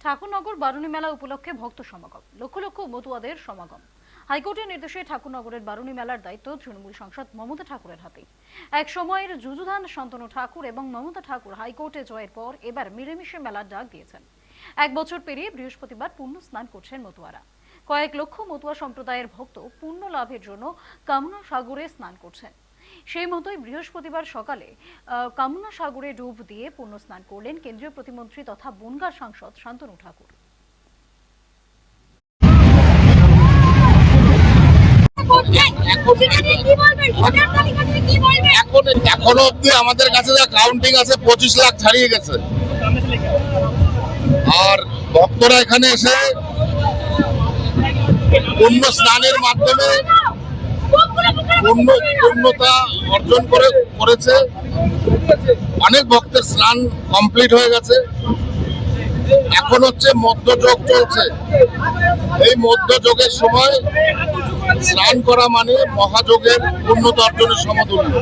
ঠাকুরনগর বারুণী মেলা উপলক্ষে ভক্ত সমাগম, লক্ষ লক্ষ মতুয়াদের সমাগম। হাইকোর্টের নির্দেশে ঠাকুরনগরের বারুণী মেলার দায়িত্ব তৃণমূল সাংসদ মমতা ঠাকুরের হাতে। এক সময়ের যুযুধান শান্তনু ঠাকুর এবং মমতা ঠাকুর হাইকোর্টে জয়ের পর এবার মিলেমিশে মেলার ডাক দিয়েছেন। এক বছর পেরিয়ে বৃহস্পতিবার পুণ্য স্নান করছেন মতুয়ারা। কয়েক লক্ষ মতুয়া সম্প্রদায়ের ভক্ত পুণ্য লাভের জন্য কামনা সাগরে স্নান করছেন। সেই মতোই বৃহস্পতিবার সকালে কামনা সাগরে ডুব দিয়ে পুণ্য স্নান করলেন কেন্দ্রীয় প্রতিমন্ত্রী তথা বনগাঁর সাংসদ শান্তনু ঠাকুর। এখনো অব্দি আমাদের কাছে যা কাউন্টিং আছে 25 লাখ ছাড়িয়ে গেছে। আর ভক্তরা এখানে এসে পুণ্য স্নানের মাধ্যমে পূর্ণতা অর্জন করেছে। অনেক ভক্তের স্নান কমপ্লিট হয়ে গেছে। এখন হচ্ছে মধ্যযোগ চলছে। এই মধ্যযোগের সময় স্নান করা মানে মহাযোগের পূর্ণতা অর্জনের সমতুল্য।